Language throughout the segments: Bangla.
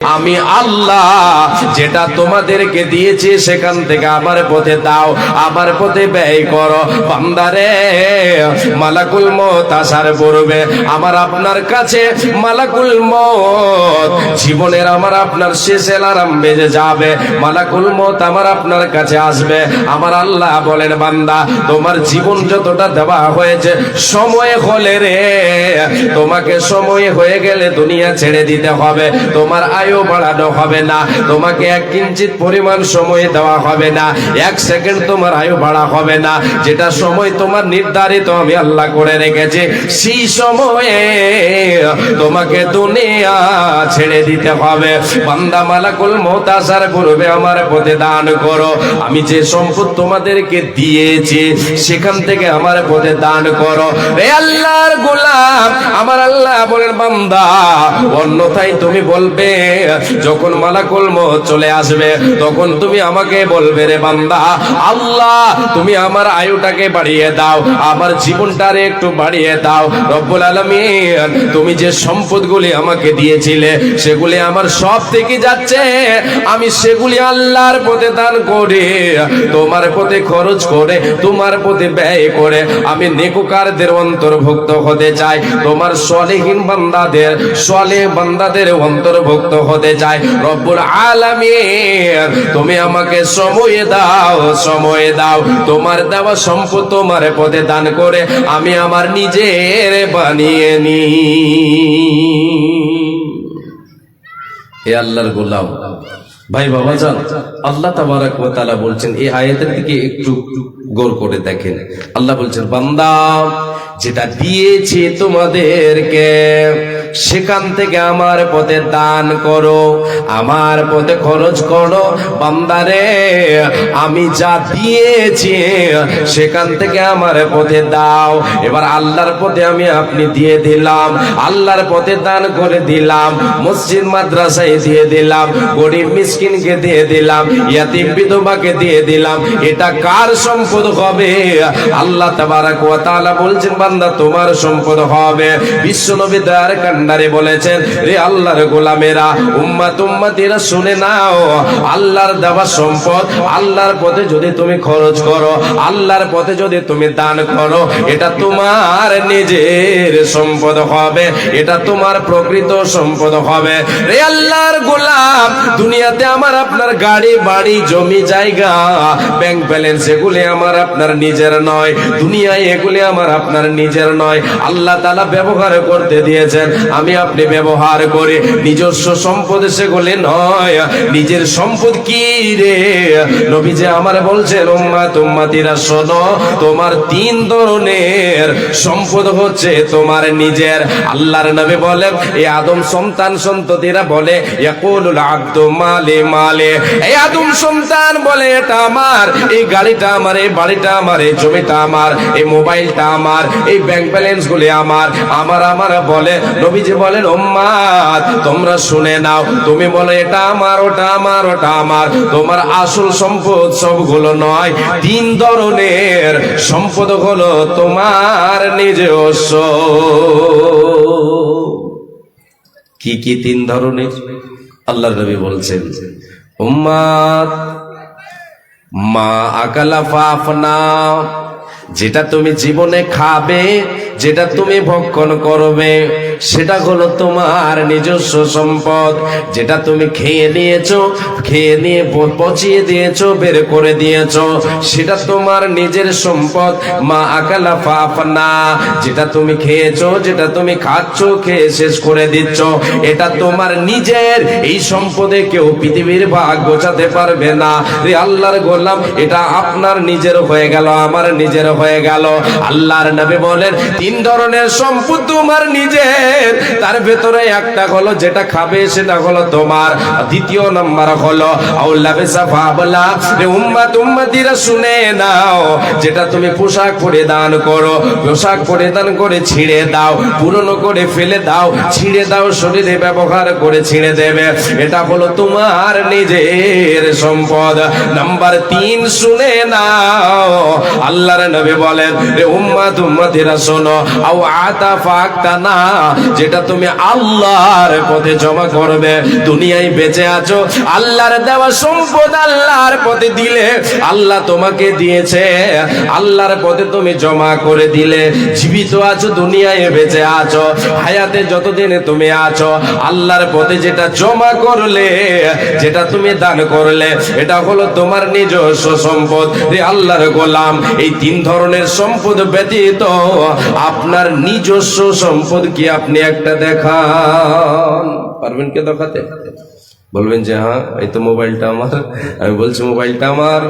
আমি আল্লাহ যেটা তোমাদেরকে দিয়েছি সেখান থেকে আমার পথে দাও, আমার পথে ব্যয় করো। বান্দারে, মালাকুল মউত আসার পূর্বে আমার আপনার কাছে মালাকুল মউত, জীবনের আমার আপনার শেষ অ্যালার্ম বেজে যাবে, মালাকুল মউত আমার আপনার কাছে আসবে। আমার আল্লাহ বলেন, বান্দা তোমার জীবন যতটা দেওয়া হয়েছে, সময় হলে রে, তোমাকে সময় হয়ে গেলে দুনিয়া ছেড়ে দিতে হবে। তোমার আয়ু বাড়ানো হবে না, তোমাকে এক কিঞ্চিত পরিমাণ সময় দেওয়া হবে না, এক সেকেন্ড তোমার আয়ু বাড়া হবে না। যেটা সময় তোমার নির্ধারিত আমি আল্লাহ করে রেখেছি, সেই সময়ে তোমাকে দুনিয়া ছেড়ে দিতে হবে। বান্দা, মালাকুল মউত আসার পূর্বে আমার পথে দান করো। আমি যে সম্পদ তোমাদেরকে দিয়েছি সেখান থেকে আমার পথে দান করো। এ আল্লাহর গোলাম, আমার আল্লাহ বলেন, বান্দা অন্যথায় তুমি বলবে, যখন মালাকুল মউত চলে আসবে তখন তুমি আমাকে বলবে, রে বান্দা, আল্লাহ তুমি আমার আয়ুটাকে বাড়িয়ে দাও, আমার জীবনটারে একটু বাড়িয়ে দাও। রব্বুল আলামিন, তুমি যে সম্পদগুলি আমাকে দিয়েছিলে সেগুলি আমার সব থেকে যাচ্ছে, আমি সেগুলি আল্লাহর পথে দান করে, তোমার পথে খরচ করে, তোমার পথে ব্যয় করে আমি নেককারদের অন্তর্ভুক্ত হতে চাই, তোমার সলিহিন বান্দাদের, সলিহ বান্দাদের অন্তর্ভুক্ত হতে চাই। রব্বুল আলামিন, তুমি আমাকে সময় দাও, সময় দাও, তোমার দেওয়া সম্পদ তোমার পথে দান করে আমি আমার নিজের বানিয়ে নি। হে আল্লাহর গোলাম, ভাই বাবাজান, আল্লাহ তাবারক ওয়া তাআলা বলছেন, এই আয়াতের দিকে একটু গৌর করে দেখেন। আল্লাহ বলছেন, বান্দা যেটা দিয়েছি তোমাদেরকে সেখান থেকে আমার পথে দান করো, আমার পথে খরচ করো। বান্দারে, আমি যা দিয়েছি সেখান থেকে আমার পথে দাও। এবার আল্লাহর পথে আমি আপনি দিয়ে দিলাম, আল্লাহর পথে দান করে দিলাম, মসজিদ মাদ্রাসায় দিয়ে দিলাম, গরিব মিসকিনকে দিয়ে দিলাম, ইয়াতিম বিধবাকে দিয়ে দিলাম। এটা কার সম্পদ হবে? আল্লাহ তাবারক ওয়া তাআলা বলছেন, বান্দা তোমার সম্পদ হবে। বিশ্বনবী দয়ার কান্ডারে বলেছেন, রে আল্লাহর গোলামেরা, উম্মত উম্মতিরা শুনে নাও, আল্লাহর দেওয়া সম্পদ আল্লাহর পথে যদি তুমি খরচ করো, আল্লাহর পথে যদি তুমি দান করো, এটা তোমার নিজের সম্পদ হবে, এটা তোমার প্রকৃত সম্পদ হবে। রে আল্লাহর গোলাম, দুনিয়াতে আমার আপনার গাড়ি বাড়ি জমি জায়গা ব্যাংক ব্যালেন্স এগুলি আমার আপনার নিজের নয়, দুনিয়ায় এগুলি আমার আপনার নিজের নয়। আল্লাহ তাআলা ব্যবহার করতে দিয়েছেন, আমি আপনি ব্যবহার করি, নিজস্ব সম্পদ সেগুলি নয়। নিজের সম্পদ কি রে? নবী যে আমার বলছেন, উম্মত উম্মতিরা শোনো, তোমার তিন ধরনের সম্পদ হচ্ছে তোমার নিজের। আল্লাহর নবী বলেন, এই আদম সন্তান সন্ততিরা বলে, ইয়াকুলুল আব্দু মালি মালি, এই আদম সন্তান বলে, এটা আমার, এই গাড়িটা আমার, এই বাড়িটা আমার, এই জমিটা আমার, এই মোবাইলটা আমার, এই ব্যাংক ব্যালেন্স গুলি আমার, আমার আমার বলে। নবীজি বলেন, উম্মত তোমরা শুনে নাও, তুমি বলো এটা আমার, ওটা আমার, ওটা আমার, তোমার আসল সম্পদ সবগুলো নয়, তিন ধরনের সম্পদ হলো তোমার নিজস্ব। কি কি তিন ধরনের? আল্লাহর নবী বলছেন, উম্মত মা আকালা ফাফনা, যেটা তুমি জীবনে খাবে, যেটা তুমি ভক্ষণ করবে, সেটা হলো তোমার নিজস্ব সম্পদ। যেটা তুমি খেয়ে নিয়েছো, খেয়ে নিয়ে পচিয়ে দিয়েছো, বের করে দিয়েছো, সেটা তোমার নিজের সম্পদ। মা আকালা ফাফনা, যেটা তুমি খেয়েছো, যেটা তুমি খাচ্ছো, খেয়ে শেষ করে দিচ্ছ, এটা তোমার নিজের। এই সম্পদে কেউ পৃথিবীর ভাগ গোছাতে পারবে না। রে আল্লাহর গোলাম, এটা আপনার নিজের হয়ে গেল, আমার নিজের হয়ে গেল। আল্লাহর নবী বলেন, তিন ধরনের সম্পদ তোমার নিজের, তার ভেতরে একটা হলো যেটা খাবে সেটা হলো তোমার, দ্বিতীয় নাম্বার হলো আউলা বিসাফা বলা। রে উম্মত উম্মতিরা শুনে নাও, যেটা তুমি পোশাক পরিধান করো, পোশাক পরিধান করে ছিঁড়ে দাও, পুরনো করে ফেলে দাও, ছিঁড়ে দাও, শরীরে ব্যবহার করে ছিঁড়ে দেবে, এটা হলো তোমার নিজের সম্পদ। নাম্বার তিন, শুনে নাও, আল্লাহর নবী বলেন, রে উম্মত উম্মতিরা শোনো, আও আতাফাক্তানা, যেটা তুমি আল্লাহর পথে জমা করবে। দুনিয়ায় বেঁচে আছো, আল্লাহর দেওয়া সম্পদ আল্লাহর পথে দিলে, আল্লাহ তোমাকে দিয়েছে, আল্লাহর পথে তুমি জমা করে দিলে। জীবিত আছো, দুনিয়ায় বেঁচে আছো, হায়াতে যতদিন তুমি আছো, আল্লাহর পথে যেটা জমা করলে, যেটা তুমি দান করলে, এটা হলো তোমার নিজস্ব সম্পদ। রে আল্লাহর গোলাম, এই তিন ধরনের সম্পদ ব্যতীত আপনার নিজস্ব সম্পদ কি আপনি একটা দেখান পারবেন? কে দেখাতে? বলবেন যে হ্যাঁ, এই তো মোবাইলটা আমার। আমি বলছি মোবাইলটা আমার।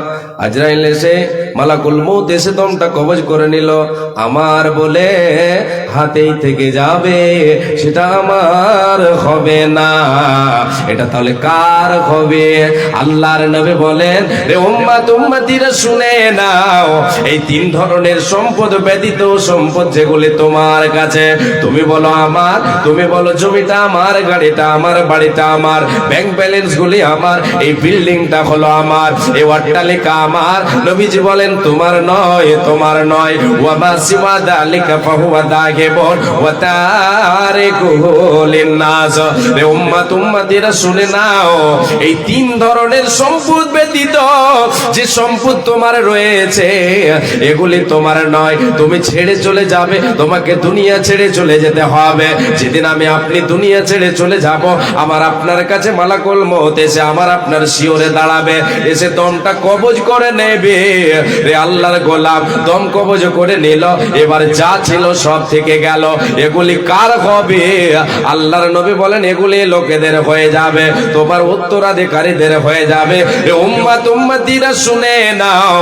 আজরাইল এসে, মালাকুল মউত এসে দমটা কবজ করে নিল, আমার বলে হাতেই থেকে যাবে, সেটা আমার হবে না। এটা তাহলে কার হবে? আল্লাহর নবী বলেন, রে উম্মত উম্মতিরা শুনে নাও, এই তিন ধরনের সম্পদ ব্যতীত সম্পদ যেগুলি তোমার কাছে, তুমি বলো আমার, তুমি বলো জমিটা আমার, গাড়িটা আমার, বাড়িটা আমার, ব্যাংক ব্যালেন্স গুলি আমার, এই বিল্ডিংটা হলো আমার, এই অট্টালিকা আমার। নবীজি বলেন তোমার নয়, তোমার নয়। ওয়া মা সিওয়া যালিকা ফাহুয়া দাগিবুন ওয়া তারিকুহু লিন-নাস। রে উম্মত উম্মতিরা শুনে নাও, এই তিন ধরনের সম্পদ ব্যতীত যে সম্পদ তোমার রয়েছে, এগুলি তোমার নয়। তুমি ছেড়ে চলে যাবে, তোমাকে দুনিয়া ছেড়ে চলে যেতে হবে। যেদিন আমি আপনি দুনিয়া ছেড়ে চলে যাব, আমার আপনার কাছে মালাকুল মউত এসে আমার আপনার শিওরে দাঁড়াবে, এসে দমটা কবজ করে নেবে। রে আল্লাহর গোলাম, দম কবজ করে নিল, এবার যা ছিল সব থেকে গেল, এগুলি কার হবে? আল্লাহর নবী বলেন এগুলি লোকেদের হয়ে যাবে, তোমার উত্তরাধিকারীদের হয়ে যাবে। উম্মত উম্মতিরা শুনে নাও,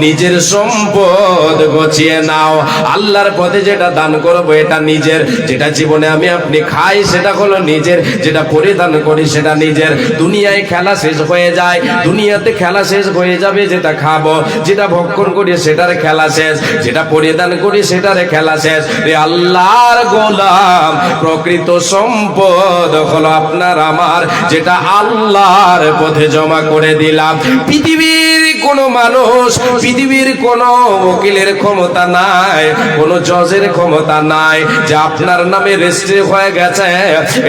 নিজের সম্পদ গছিয়ে নাও। আল্লাহর পথে যেটা দান করবো এটা নিজের, যেটা জীবনে আমি আপনি খাই সেটা হলো নিজের, যেটা পরিধান করি সেটা নিজের। দুনিয়ায় খেলা শেষ হয়ে যায়, দুনিয়াতে খেলা শেষ হয়ে যাবে, যেটা খাবো, যেটা ভক্ষণ করি সেটার খেলা শেষ, যেটা পরিধান করি সেটার খেলা শেষ। রে আল্লাহর গোলাম, প্রকৃত সম্পদ হলো আপনার আমার, যেটা আল্লাহর পথে জমা করে দিলাম। পৃথিবীর কোন মানুষ, পৃথিবীর কোন উকিলের ক্ষমতা নাই, কোন জজের ক্ষমতা নাই যে আপনার নামে রেজিস্ট্রি হয়ে গেছে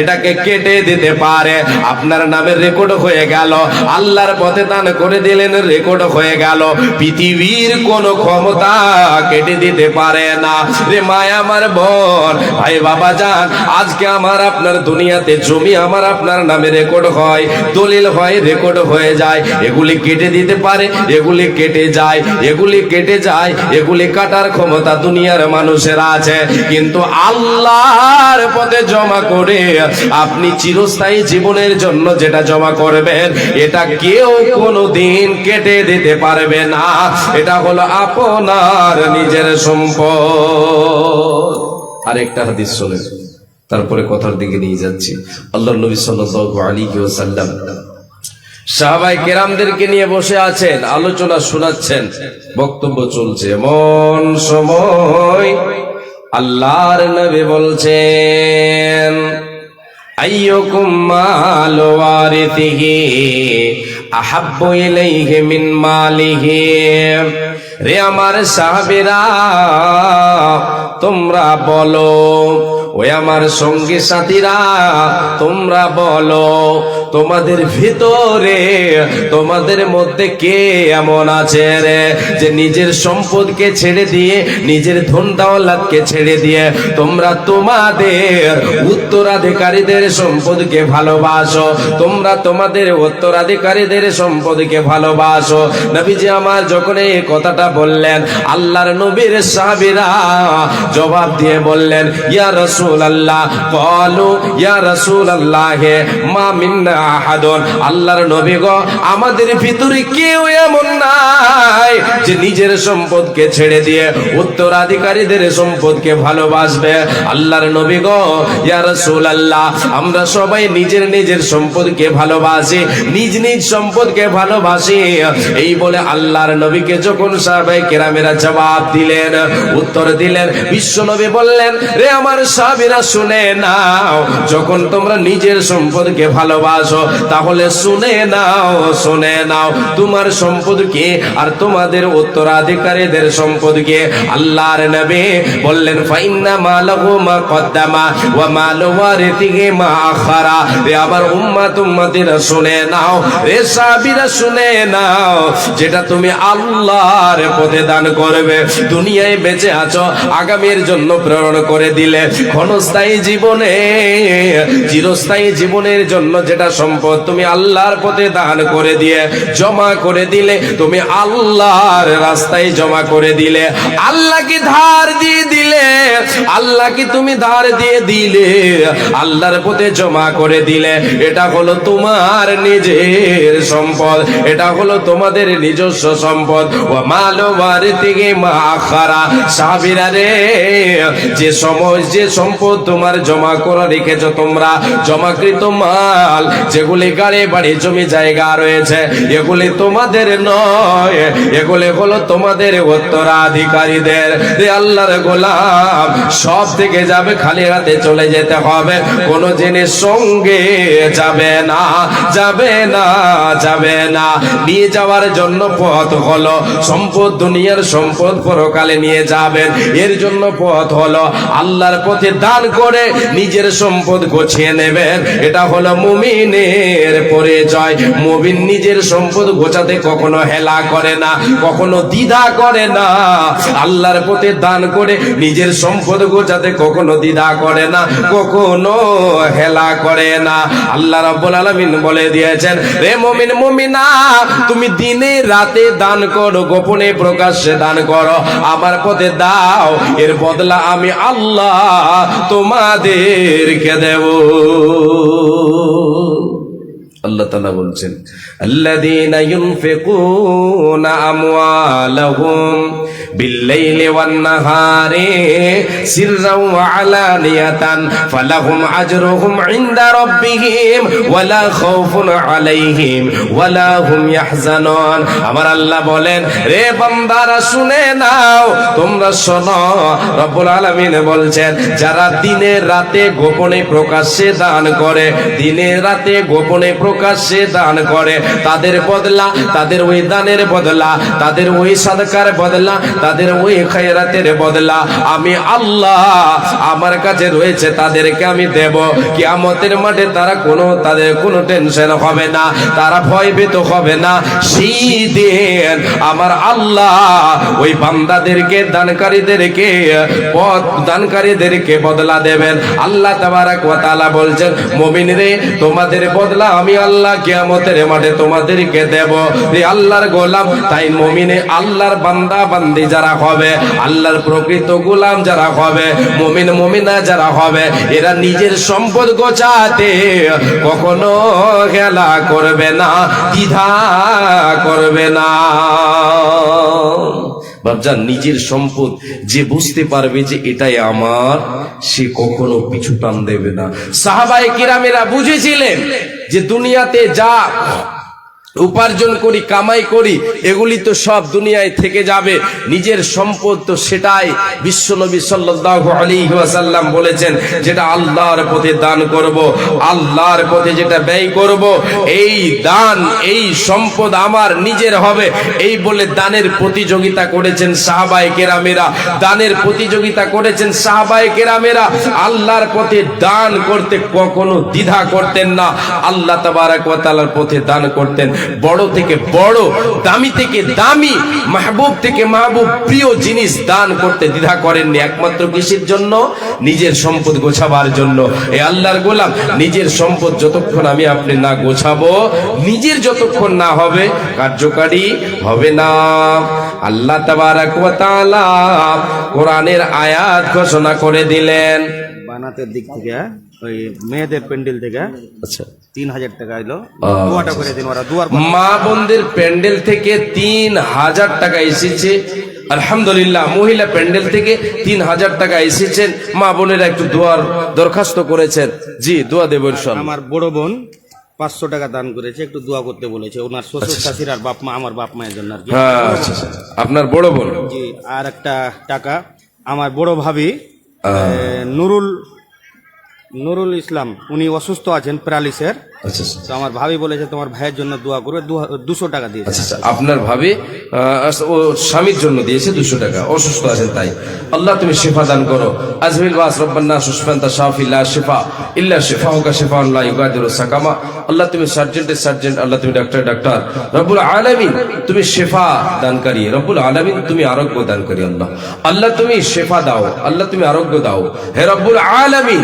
এটাকে কেটে দিতে পারে। আপনার নামে রেকর্ড হয়ে গেল, আল্লাহর পথে দান করে দিলেন, রেকর্ড হয়ে গেল। পৃথিবীর কোন ক্ষমতা কেটে দিতে পারে না। রে মায়া আমার বোন, ভাই বাবা যান, আজকে আমার আপনার দুনিয়াতে জমি আমার আপনার নামে রেকর্ড হয়, দলিল হয়, রেকর্ড হয়ে যায়, এগুলি কেটে দিতে পারে, এগুলি কেটে যায়, এগুলি কেটে যায়, এগুলি কাটার ক্ষমতা দুনিয়ার মানুষের আছে। কিন্তু আল্লাহর পথে জমা করে আপনি চিরস্থায়ী জীবনের জন্য যেটা জমা করবেন, এটা কেউ কোনোদিন কেটে দিতে পারবে না। এটা হলো আপনার নিজের সম্পদ। আরেকটা হাদিস শোনেন, তারপরে কথার দিকে নিয়ে যাচ্ছি। আল্লাহর নবী সাল্লাল্লাহু আলাইহি ওয়াসাল্লাম সাহাবায়ে কেরামদেরকে নিয়ে বসে আছেন, আলোচনা শোনাচ্ছেন, বক্তব্য চলছে। এমন সময় আল্লাহর নবী বলছেন, আইয়ুকুম মালু ওয়ারিথিহি আহাব্বু ইলাইহি মিন মালিহি। রে আমার সাহাবীরা, তোমরা বলো, ওই আমার সঙ্গী সাথীরা, তোমরা বলো, তোমাদের ভিতরে, তোমাদের মধ্যে কে এমন আছে রে যে নিজের সম্পদকে ছেড়ে দিয়ে, নিজের ধন দৌলতকে ছেড়ে দিয়ে তোমরা তোমাদের উত্তরাধিকারীদের সম্পদকে ভালোবাসো, তোমরা তোমাদের উত্তরাধিকারীদের সম্পদকে ভালোবাসো। নবীজি আমার যখন এই কথাটা বললেন, আল্লাহর নবীর সাহাবীরা জবাব দিয়ে বললেন, ইয়া রাসূলুল্লাহ, ক্বালু ইয়া রাসূলুল্লাহ মা মিন্না আহাদুন। আল্লাহর নবী গো, আমাদের ভিতরে কেউ এমন নাই যে নিজের সম্পদকে ছেড়ে দিয়ে উত্তরাধিকারীদের সম্পদকে ভালোবাসবে। আল্লাহর নবী গো, ইয়া রাসূলুল্লাহ, আমরা সবাই নিজের নিজের সম্পদকে ভালোবাসি, নিজ নিজ সম্পদকে ভালোবাসি। এই বলে আল্লাহর নবীকে যখন সাহাবায়ে কেরামেরা জবাব দিলেন, উত্তর দিলেন, বিশ্ব নবী বললেন, রে আমার সাহাবীরা শুনে নাও, যখন তোমরা নিজের সম্পদকে ভালোবাসো তাহলে শুনে নাও তোমার সম্পদকে আর তোমাদের উত্তরাধিকারীদের সম্পদকে আল্লাহর নবী বললেন ফাইন্না মালাহু মা কদ্দামা ওয়া মালু ওয়ারিথিহি মা আখারা। রে আমার উম্মতিরা শুনে নাও, রে সাহাবীরা শুনে নাও, যেটা তুমি আল্লাহর পথে দান করবে, দুনিয়ায় বেঁচে আছো, আগামীর জন্য প্রেরণ করে দিলে, ক্ষণস্থায়ী জীবনে চিরস্থায়ী জীবনের জন্য যেটা সম্পদ তুমি আল্লাহর পথে দান করে দিয়ে জমা করে দিলে, তুমি আল্লাহর রাস্তায় জমা করে দিলে, আল্লাহ কি ধার দিয়ে দিলে, আল্লাহ কি তুমি ধার দিয়ে দিলে, আল্লাহর পথে জমা করে দিলে, এটা হলো তোমার নিজের সম্পদ, এটা হলো তোমাদের নিজস্ব সম্পদ। ওয়া মালু ওয়ারিথিহি মা আখারা। সাহাবীরা রে, যে সময় যে সম্পদ তোমার জমা করে রেখেছো, তোমরা জমাকৃত মাল, যেগুলি গাড়ি বাড়ি জমি জায়গা রয়েছে, এগুলি তোমাদের নয়, এগুলি হলো তোমাদের উত্তরাধিকারীদের। আল্লাহর গোলাম, সব থেকে যাবে, খালি হাতে চলে যেতে হবে, কোনো জিনিস সঙ্গে যাবে না, যাবে না, যাবে না। নিয়ে যাওয়ার জন্য পথ হলো সম্পদ, দুনিয়ার সম্পদ পরকালে নিয়ে যাবেন, এর জন্য পথ হলো আল্লাহর পথে দান করে নিজের সম্পদ গোছিয়ে নেবেন। এটা হলো মুমিনের পরিচয়। মুমিন নিজের সম্পদ গোছাতে কখনো হেলা করে না, কখনো দ্বিধা করে না। আল্লাহর পথে দান করে নিজের সম্পদ গোছাতে কখনো দ্বিধা করে না, কখনো হেলা করে না। আল্লাহ রাব্বুল আলামিন বলে দিয়েছেন, রে মুমিন মুমিনা, তুমি দিনে রাতে দান করো, গোপনে প্রকাশ্যে দান করো, আমার পথে দাও, এর বদলা আমি আল্লাহ তোমাদেরকে দেব। আল্লাহ তাআলা বলছেন, আল্লাযীনা ইউনফিকুনা আমওয়ালাহুম বিল-লাইলি ওয়ান-নাহারি সিররান ওয়া আলানিয়াতান ফালাহুম আজরুহুম ইনদা রাব্বিহিম ওয়ালা খাউফুন আলাইহিম ওয়ালা হুম ইয়াহজানুন। আমার আল্লাহ বলেন, রে বান্দারা শুনে নাও, তোমরা শোনো, রব্বুল আলামিন বলছেন, যারা দিনে রাতে গোপনে প্রকাশ্যে দান করে, দিনে রাতে গোপনে প্রকাশ্যে দান করে, তাদের বদলা, তাদের ওই দানের বদলা, তাদের ওই সাদকার বদলা, তাদের ওই খায়রাতের বদলা আমি আল্লাহ আমার কাছে রয়েছে, তাদেরকে আমি দেব। কিয়ামতের মাঠে তারা তাদের কোনো টেনশন হবে না, তারা ভয়ভীত হবে না। সেই দিন আমার আল্লাহ ওই বান্দাদেরকে, দানকারীদেরকে, পথ দানকারীদেরকে বদলা দেবেন। আল্লাহ তাবারাক ওয়া তাআলা বলছেন, মুমিন রে, তোমাদের বদলা আমি আল্লাহ কিয়ামতের মাঠে তোমাদেরকে দেব। রে আল্লাহর গোলাম, তাই মুমিনে আল্লাহর বান্দা বান্দি যারা হবে, আল্লাহর প্রকৃত গোলাম যারা হবে, মুমিন মুমিনা যারা হবে, এরা নিজের সম্পদ গোছাতে কখনো খেলা করবে না, দ্বিধা করবে না। বাপজান, নিজের সম্পদ যে বুঝতে পারবে যে এটাই আমার, সে কখনো পিছু টান দেবে না। সাহাবায়ে কিরামেরা বুঝেছিলেন যে দুনিয়াতে যা উপার্জন করি, কামাই করি, এগুলি তো সব দুনিয়ায় থেকে যাবে, নিজের সম্পদ তো সেটাই বিশ্বনবী সাল্লাল্লাহু আলাইহি ওয়াসাল্লাম বলেছেন, যেটা আল্লাহর পথে দান করব, আল্লাহর পথে যেটা ব্যয় করব, এই দান, এই সম্পদ আমার নিজের হবে, এই বলে দানের প্রতিযোগিতা করেছেন সাহাবায়ে কেরামেরা, দানের প্রতিযোগিতা করেছেন সাহাবায়ে কেরামেরা। আল্লাহর পথে দান করতে কখনো দ্বিধা করতেন না, আল্লাহ তাবারাক ওয়া তাআলার পথে দান করতেন। বড় থেকে বড়, দামি থেকে দামি, মাহবুব থেকে মাহবুব, প্রিয় জিনিস দান করতে দ্বিধা করেননি, একমাত্র কিসের জন্য? নিজের সম্পদ গোছাবার জন্য। এ আল্লাহর গোলাম, নিজের সম্পদ যতক্ষণ আমি আপনি না গোছাবো, নিজের যতক্ষণ না হবে, কার্যকারী হবে না। আল্লাহ তাবারাক ওয়া তাআলা কোরআনের আয়াত ঘোষণা করে দিলেন, বানাতের দিক থেকে ওই মেয়েদের প্যান্ডেল থেকে, আচ্ছা, 3000 টাকা এলো, দোয়াটা করে দিন, ওরা দুয়ার মা বোনদের প্যান্ডেল থেকে 3000 টাকা এসেছে। আলহামদুলিল্লাহ, মহিলা প্যান্ডেল থেকে 3000 টাকা এসেছেন। মা বোনেরা একটু দোয়ার দরখাস্ত করেছেন। জি, দোয়া দেব ইনশাআল্লাহ। আমার বড় বোন 500 টাকা দান করেছে, একটু দোয়া করতে বলেছে, ওনার শ্বশুর শাশুড়ি আর বাপ মা, আমার বাপ মায়ের জন্য আর কি। হ্যাঁ, আচ্ছা আচ্ছা, আপনার বড় বোন। জি, আর একটা টাকা আমার বড় ভাবি নুরুল নুরুল ইসলাম, উনি অসুস্থ আছেন প্যারালিসের। আচ্ছা আচ্ছা তো আমার ভাবি বলেছে তোমার ভাইয়ের জন্য দোয়া করবে, 200 টাকা দিয়েছে। আচ্ছা আচ্ছা আপনার ভাবে ও স্বামীর জন্য দিয়েছে 200 টাকা, অসুস্থ আছেন তাই। আল্লাহ তুমি শিফা দান করো। আজমিল বাস রব্বান্না সুশফান্তা শাফি লা শিফা ইল্লা শিফাউকা শিফাউন লা ইউগাদিরু সাকামা। আল্লাহ তুমি সার্জেন্টের সার্জেন্ট, আল্লাহ তুমি ডাক্তার ডাক্তার, রব্বুল আলামিন তুমি শিফা দানকারী, রব্বুল আলামিন তুমি আরোগ্য দানকারী। আল্লাহ আল্লাহ তুমি শিফা দাও, আল্লাহ তুমি আরোগ্য দাও। হে রব্বুল আলামিন,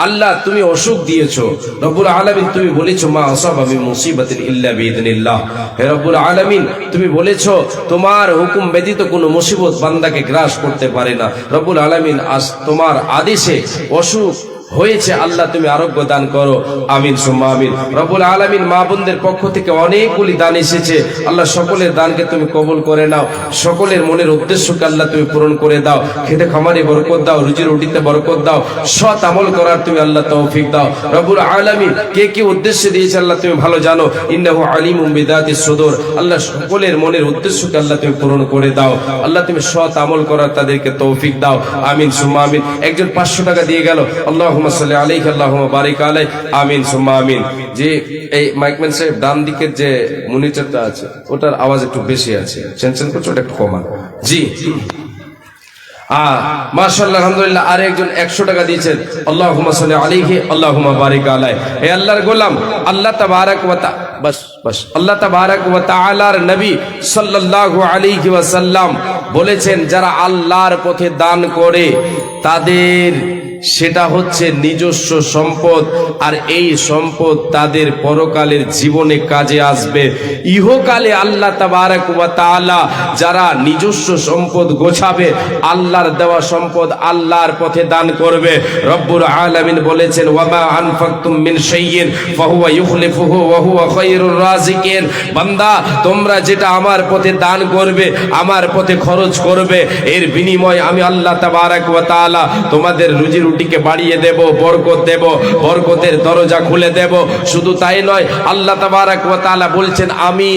আল্লাহ তুমি অসুখ দিয়েছো, রব্বুল আলামিন তুমি বলেছো মা আসাবা মিন মুসিবাতিন ইল্লা বিইذنিল্লাহ। হে রব্বুল আলামিন তুমি বলেছো তোমার হুকুম ব্যতীত কোনো মুসিবত বান্দাকে গ্রাস করতে পারে না। রব্বুল আলামিন আজ তোমার আদেশে অসুখ হয়েছে, আল্লাহ তুমি আরোগ্য দান করো। আমিন সুম্মা আমিন। রব্বুল আলামিন মা বোনদের পক্ষ থেকে অনেকগুলি দান এসেছে, আল্লাহ সকলের দানকে তুমি কবুল করে নাও, সকলের মনের উদ্দেশ্যকে আল্লাহ তুমি পূরণ করে দাও। খেতে খামারে বরকত দাও, রুজি রুটিতে বরকত দাও, সৎ আমল করার তুমি আল্লাহ তৌফিক দাও। রব্বুল আলামিন কে কি উদ্দেশ্যে দিয়েছে আল্লাহ তুমি ভালো জানো। ইন্নাহু আলিমুম বিদাতিস সুদূর। আল্লাহ সকলের মনের উদ্দেশ্যকে আল্লাহ তুমি পূরণ করে দাও, আল্লাহ তুমি সৎ আমল করার তাদেরকে তৌফিক দাও। আমিন সুম্মা আমিন। একজন 500 টাকা দিয়ে গেল, আল্লাহুম্মা সাল্লি আলাইহি আল্লাহুম্মা বারিক আলাইহি। আমিন সুম্মা আমিন। যে এই মাইকম্যান সাহেব ডান দিকের যে মনিটরটা আছে ওটার আওয়াজ একটু বেশি আছে, চেনচেন করছে, ওটা একটু কমান। জি মাশাআল্লাহ আলহামদুলিল্লাহ। আর একজন 100 টাকা দিয়েছেন, আল্লাহুম্মা সাল্লি আলাইহি আল্লাহুম্মা বারিক আলাইহি। হে আল্লাহর গোলাম, আল্লাহ তাবারাক ওয়া তাআলা বাস আল্লাহ তাবারাক ওয়া তাআলার নবী সাল্লাল্লাহু আলাইহি ওয়াসাল্লাম বলেছেন যারা আল্লাহর পথে দান করে তাদের সেটা হচ্ছে নিজস্ব সম্পদ, আর এই সম্পদ তাদের পরকালের জীবনে কাজে আসবে। ইহকালে আল্লাহ তাবারাক ওয়া তাআলা যারা নিজস্ব সম্পদ গোছাবে, আল্লাহর দেওয়া সম্পদ আল্লাহর পথে দান করবে, রব্বুল আলামিন বলেছেন ওয়ামা আনফাকতুম মিন শাইইন ফাহুয়া ইউখলিফুহু ওয়া হুয়া খায়রুর রাযিকিন। বান্দা তোমরা যেটা আমার পথে দান করবে, আমার পথে খরচ করবে, এর বিনিময়ে আমি আল্লাহ তাবারাক ওয়া তাআলা তোমাদের রুজি রুটিকে বাড়িয়ে দেব, বরকত দেব, বরকতের দরজা খুলে দেব। শুধু তাই নয়, আল্লাহ তাবারাক ওয়া তাআলা বলছেন আমি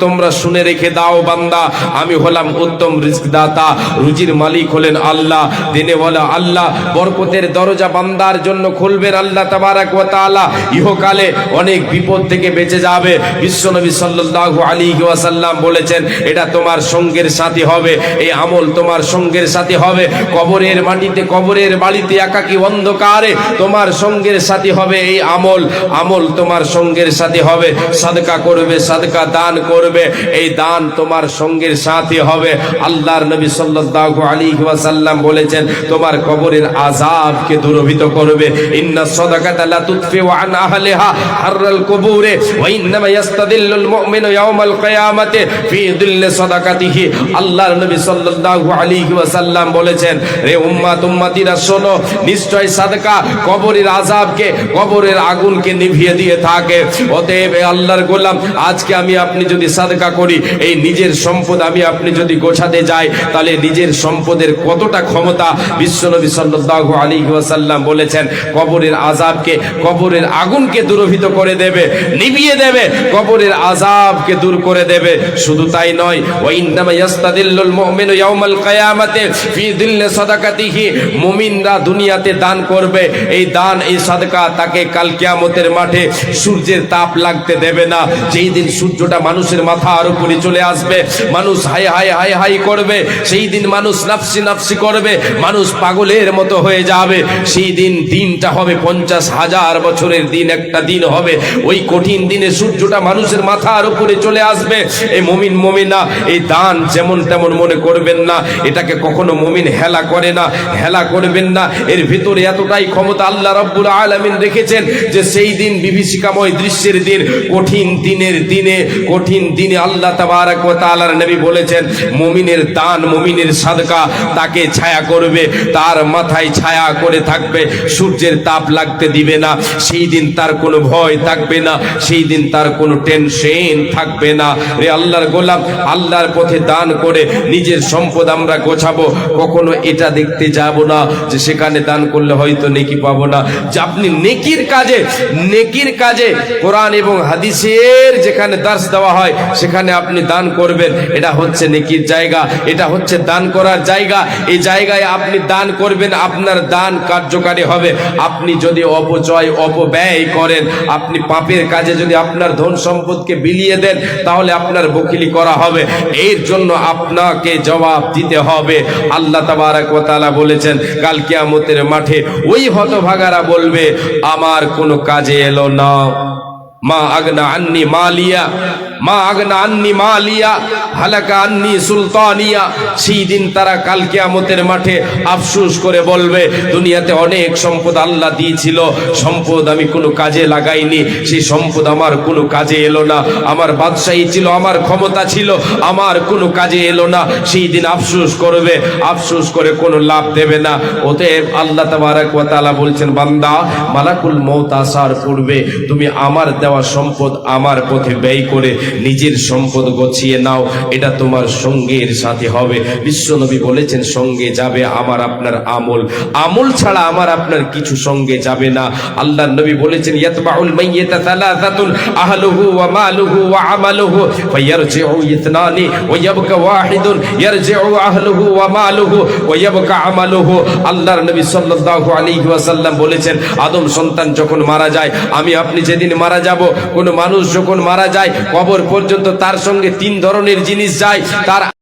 তোমরা শুনে রেখে দাও বান্দা, আমি হলাম উত্তম রিজক দাতা, রুজির মালিক হলেন আল্লাহ, দিনে ওয়ালা আল্লাহ। বরকতের দরজা বান্দার জন্য খুলবেন আল্লাহ তাবারাক ওয়া তাআলা। ইহকালে অনেক বিপদ থেকে বেঁচে যাবে। বিশ্বনবী সাল্লাল্লাহু আলাইহি ওয়াসাল্লাম বলেছেন এটা তোমার সঙ্গের সাথী হবে, এই আমল তোমার সঙ্গের সাথী হবে। কবরের মাটিতে, কবরের বাড়িতে, একাকী অন্ধকারে তোমার সঙ্গের সাথী হবে এই আমল, আমল তোমার সঙ্গের সাথী হবে। সাদকা করবে, সাদকা দান করবে, এই দান তোমার সঙ্গের সাথী হবে। আল্লাহর নবী সাল্লাল্লাহু আলাইহি ওয়াসাল্লাম বলেছেন তোমার কবরের আযাবকে দূরীভূত করবে। ইন্না সাদাকাতা লা তুতফিউ আন আহলিহা হাররাল কুবুরে ওয়া ইন্নামা ইয়াস্তাদিল্লুল মুমিনু ইয়াওমাল কিয়ামাতি ফি দিল্লি সাদাকাতিহি। আল্লাহর নবী সাল্লাল্লাহু আলাইহি ওয়াসাল্লাম বলেছেন রে উম্মত উম্মতিরা শোনো, নিশ্চয় সাদকা কবরের আযাবকে, কবরের আগুনকে নিভিয়ে দিয়ে থাকে। অতএব আল্লাহর গোলাম, আজকে আমি আপনি যদি সাদকা করি, এই নিজের সম্পদ আমি আপনি যদি গোছাতে যাই, তাহলে নিজের সম্পদের কতটা ক্ষমতা। বিশ্বনবী সাল্লাল্লাহু আলাইহি ওয়াসাল্লাম বলেছেন কবরের আযাবকে, কবরের আগুনকে দূরীভূত করে দেবে, নিভিয়ে দেবে, কবরের আযাবকে দূর করে দেবে। শুধু তাই নয়, ওয়া ইন্নামা ইয়াস্তাদিল্লুল মুমিনু ইয়াওমাল কিয়ামাতি ফি দিল্লি সাদাকাতিহি। মুমিনরা দুনিয়াতে দান করবে, এই দান, এই সাদকা তাকে কাল কিয়ামতের মাঠে সূর্যের তাপ লাগতে দেবে না। যেই দিন সূর্যটা মানুষের মাথার উপরে চলে আসবে, মানুষ হাই হাই হাই হাই করবে, সেই দিন মানুষ নাফসি নাফসি করবে, মানুষ পাগলের মতো হয়ে যাবে। সেই দিন, দিনটা হবে 50,000 বছরের দিন, একটা দিন হবে। ওই কঠিন দিনে সূর্যটা মানুষের মাথার উপরে চলে আসবে। এই মুমিন মুমিনা এই দান যেমন তেমন মনে করবেন না, এটাকে কখনো মুমিন হেলা করে না, হেলা করবেন না। এর ভিতরে এতটাই ক্ষমতা আল্লাহ রাব্বুল আলামিন রেখেছেন যে সেই দিন বিভীষিকাময় দৃশ্যের দিন, কঠিন দিনের দিনে, কঠিন দিনে আল্লাহ তাবারাক ওয়া তাআলার নবী বলেছেন মুমিনের দান, মুমিনের সাদকা তাকে ছায়া করবে, তার মাথায় ছায়া করে থাকবে, সূর্যের তাপ লাগতে দিবে না। সেই দিন তার কোনো ভয় থাকবে না, সেই দিন তার কোনো টেনশন থাকবে না। রে আল্লাহর গোলাম, আল্লাহর পথে দান করে নিজের সম্পদ আমরা গোছাবো, কখনো এটা দেখতে যাব না যে সেখানে সেখানে দান করলে হয়তো নেকি পাবো না। যে আপনি নেকির কাজে কোরআন এবং হাদিসের যেখানে দার্স দেওয়া হয় সেখানে আপনি দান করবেন, এটা হচ্ছে নেকির জায়গা, এটা হচ্ছে দান করার জায়গা। এই জায়গায় আপনি দান করবেন, আপনার দান কার্যকারী হবে। আপনি যদি অপব্যয় করেন, আপনি পাপের কাজে যদি আপনার ধন সম্পদকে বিলিয়ে দেন, তাহলে আপনার বকিলি করা হবে। এর জন্য আপনাকে জবাব দিতে হবে। আল্লাহ তাবারক ওয়া তাআলা বলেছেন কাল কিয়ামতের মাঠে ওই হতভাগারা বলবে আমার কোনো কাজে এলো না। মা আগনা আন্নি মালিয়া হালাকা আন্নি সুলতানিয়া। সেই দিন তারা কাল কিয়ামতের মাঠে আফসোস করে বলবে দুনিয়াতে অনেক সম্পদ আল্লাহ দিয়েছিল, সম্পদ আমি কোনো কাজে লাগাইনি, সেই সম্পদ আমার কোনো কাজে এলো না। আমার বাদশাহী ছিল, আমার ক্ষমতা ছিল, আমার কোনো কাজে এলো না। সেই দিন আফসোস করবে, আফসোস করে কোনো লাভ দেবে না। অতএব আল্লাহ তাবারক ওয়া তাআলা বলছেন বান্দা মালাকুল মউত আসার পূর্বে তুমি আমার দেওয়া সম্পদ আমার পথে ব্যয় করে নিজের সম্পদ গছিয়ে নাও, এটা তোমার সঙ্গের সাথে হবে। বিশ্বনবী বলেছেন সঙ্গে যাবে আমার আপনার আমল ছাড়া আমার আপনার কিছু সঙ্গে যাবে না। আল্লাহর নবী বলেছেন ইয়াতবাউল মাইয়িতা সালাসাতুন আহলুহু ওয়া মালুহু ওয়া আমালুহু ফায়ারজিউ ইসনানি ওয়া ইয়াবকা ওয়াহিদুন ইয়ারজিউ আহলুহু ওয়া মালুহু ওয়া ইয়াবকা আমালুহু। আল্লাহর নবী সাল্লাল্লাহু আলাইহি ওয়াসাল্লাম বলেছেন আদম সন্তান যখন মারা যায়, আমি আপনি যেদিন মারা যাব, কোন মানুষ যখন মারা যায় কবর পর্যন্ত তার সঙ্গে তিন ধরনের জিনিস যায়। তার